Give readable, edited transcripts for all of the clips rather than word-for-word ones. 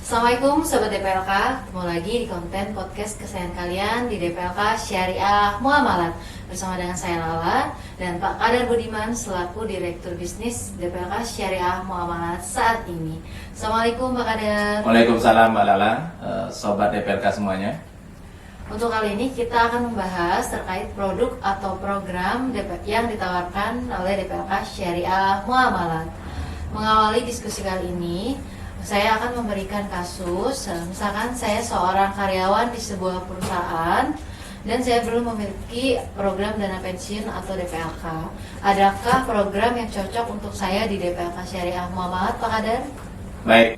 Assalamualaikum Sobat DPLK, ketemu lagi di konten podcast kesayangan kalian di DPLK Syariah Muamalat bersama dengan saya Lala dan Pak Kadar Budiman selaku Direktur Bisnis DPLK Syariah Muamalat saat ini. Assalamualaikum Pak Kadar. Waalaikumsalam Mbak Lala, Sobat DPLK semuanya. Untuk kali ini kita akan membahas terkait produk atau program yang ditawarkan oleh DPLK Syariah Muamalat. Mengawali diskusi kali ini, saya akan memberikan kasus, misalkan saya seorang karyawan di sebuah perusahaan dan saya belum memiliki program dana pensiun atau DPLK. Adakah program yang cocok untuk saya di DPLK Syariah Muamalat, Pak Kadar? Baik,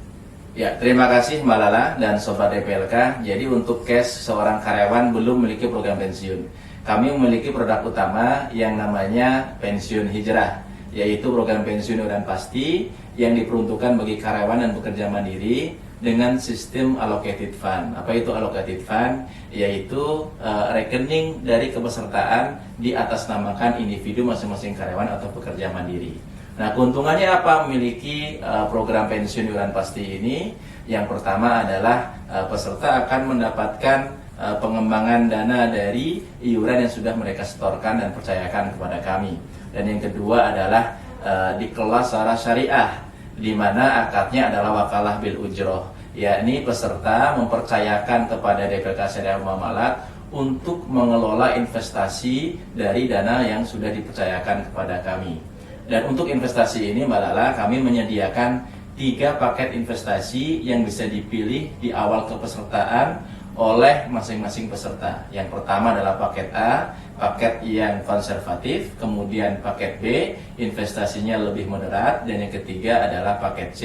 ya terima kasih Mbak Lala dan Sobat DPLK. Jadi untuk case seorang karyawan belum memiliki program pensiun, kami memiliki produk utama yang namanya pensiun hijrah, yaitu program pensiun iuran pasti yang diperuntukkan bagi karyawan dan pekerja mandiri dengan sistem allocated fund. Apa itu allocated fund? Yaitu rekening dari kepesertaan di atas namakan individu masing-masing karyawan atau pekerja mandiri. Nah, keuntungannya apa memiliki program pensiun iuran pasti ini? Yang pertama adalah peserta akan mendapatkan pengembangan dana dari iuran yang sudah mereka setorkan dan percayakan kepada kami. Dan yang kedua adalah dikelola secara syariah, di mana akadnya adalah wakalah bil ujroh, yakni peserta mempercayakan kepada DPLK Syariah Muamalat untuk mengelola investasi dari dana yang sudah dipercayakan kepada kami. Dan untuk investasi ini Mbak Lala, kami menyediakan 3 paket investasi yang bisa dipilih di awal kepesertaan oleh masing-masing peserta. Yang pertama adalah paket A, paket yang konservatif, kemudian paket B, investasinya lebih moderat, dan yang ketiga adalah paket C,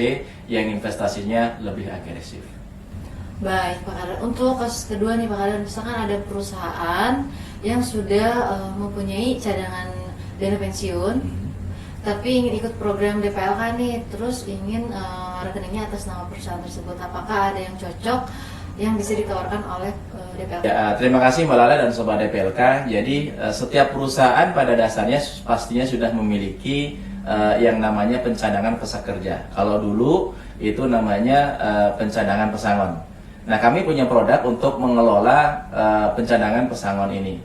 yang investasinya lebih agresif. Baik Pak Kadar, untuk kasus kedua nih Pak Kadar, misalkan ada perusahaan yang sudah mempunyai cadangan dana pensiun, tapi ingin ikut program DPLK nih, terus ingin rekeningnya atas nama perusahaan tersebut. Apakah ada yang cocok yang bisa ditawarkan oleh DPLK? Ya, terima kasih Mbak Lala dan Sobat DPLK. Jadi setiap perusahaan pada dasarnya pastinya sudah memiliki yang namanya pencadangan pekerja. Kalau dulu itu namanya pencadangan pesangon. Nah, kami punya produk untuk mengelola pencadangan pesangon ini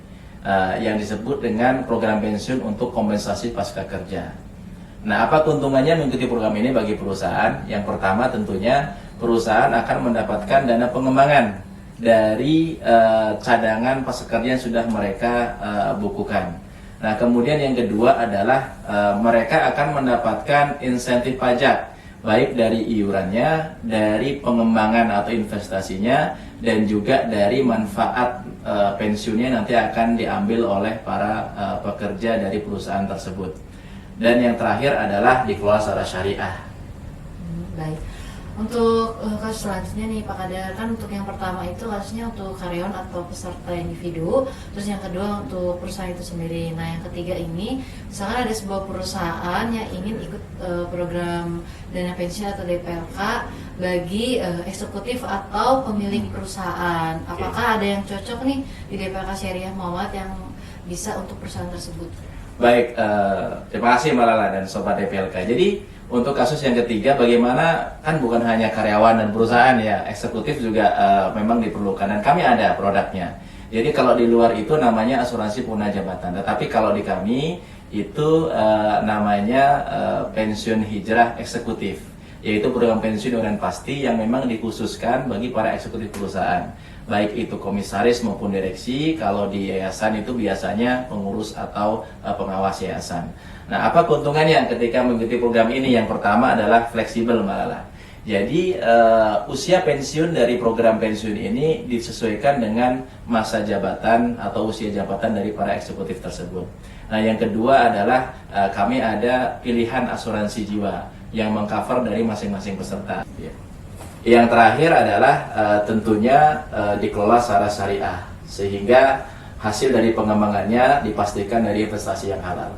yang disebut dengan program pensiun untuk kompensasi pasca kerja. Nah, apa keuntungannya mengikuti program ini bagi perusahaan? Yang pertama tentunya perusahaan akan mendapatkan dana pengembangan dari cadangan pekerja yang sudah mereka bukukan. Nah, kemudian yang kedua adalah mereka akan mendapatkan insentif pajak, baik dari iurannya, dari pengembangan atau investasinya, dan juga dari manfaat pensiunnya nanti akan diambil oleh para pekerja dari perusahaan tersebut. Dan yang terakhir adalah dikelola secara syariah. Baik. Untuk kasus selanjutnya nih Pak Kadar, kan untuk yang pertama itu kasusnya untuk karyawan atau peserta individu, terus yang kedua untuk perusahaan itu sendiri. Nah, yang ketiga ini misalkan ada sebuah perusahaan yang ingin ikut program dana pensiun atau DPLK bagi eksekutif atau pemilik perusahaan. Apakah ada yang cocok nih di DPLK Syariah Muamalat yang bisa untuk perusahaan tersebut? Baik, terima kasih Mbak Lala dan Sobat DPLK. Jadi untuk kasus yang ketiga, bagaimana kan bukan hanya karyawan dan perusahaan ya, eksekutif juga memang diperlukan dan kami ada produknya. Jadi kalau di luar itu namanya asuransi punah jabatan, tetapi kalau di kami itu namanya pensiun hijrah eksekutif, yaitu program pensiun iuran pasti yang memang dikhususkan bagi para eksekutif perusahaan, baik itu komisaris maupun direksi. Kalau di yayasan itu biasanya pengurus atau pengawas yayasan. Nah, apa keuntungannya ketika mengikuti program ini? Yang pertama adalah fleksibel Mbak Lala. Jadi usia pensiun dari program pensiun ini disesuaikan dengan masa jabatan atau usia jabatan dari para eksekutif tersebut. Nah, yang kedua adalah kami ada pilihan asuransi jiwa yang mengcover dari masing-masing peserta. Yang terakhir adalah tentunya dikelola secara syariah, sehingga hasil dari pengembangannya dipastikan dari investasi yang halal.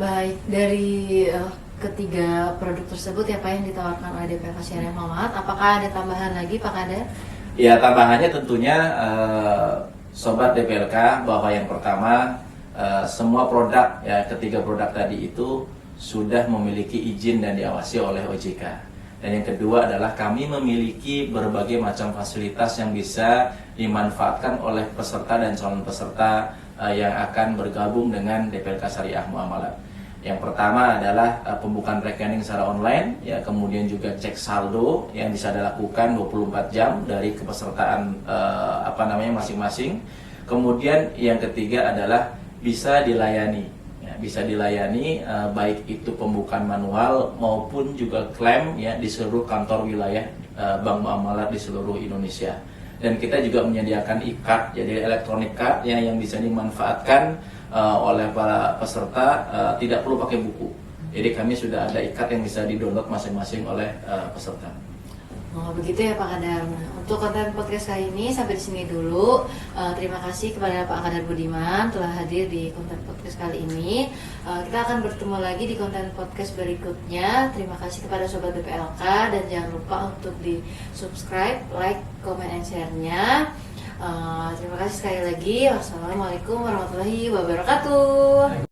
Baik, dari ketiga produk tersebut ya Pak yang ditawarkan oleh DPLK Syariah Muamalat, apakah ada tambahan lagi Pak Kadar? Ya, tambahannya tentunya Sobat DPLK bahwa yang pertama semua produk ya, ketiga produk tadi itu sudah memiliki izin dan diawasi oleh OJK. Dan yang kedua adalah kami memiliki berbagai macam fasilitas yang bisa dimanfaatkan oleh peserta dan calon peserta yang akan bergabung dengan DPLK Syariah Muamalat. Yang pertama adalah pembukaan rekening secara online, ya, kemudian juga cek saldo yang bisa dilakukan 24 jam dari kepesertaan masing-masing. Kemudian yang ketiga adalah bisa dilayani, baik itu pembukaan manual maupun juga klaim, ya, di seluruh kantor wilayah Bank Muamalat di seluruh Indonesia. Dan kita juga menyediakan e-card, jadi electronic card yang bisa dimanfaatkan oleh para peserta, tidak perlu pakai buku. Jadi kami sudah ada e-card yang bisa di-download masing-masing oleh peserta. Oh, begitu ya Pak Kadar. Nah, untuk konten podcast kali ini sampai di sini dulu. Terima kasih kepada Pak Kadar Budiman telah hadir di konten podcast kali ini. Kita akan bertemu lagi di konten podcast berikutnya. Terima kasih kepada Sobat DPLK dan jangan lupa untuk di subscribe, like, comment, and share-nya. Terima kasih sekali lagi. Wassalamualaikum warahmatullahi wabarakatuh.